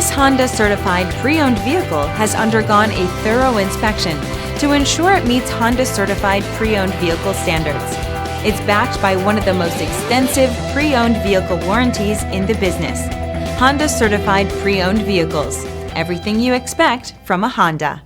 This Honda certified pre-owned vehicle has undergone a thorough inspection to ensure it meets Honda certified pre-owned vehicle standards. It's backed by one of the most extensive pre-owned vehicle warranties in the business. Honda certified pre-owned vehicles. Everything you expect from a Honda.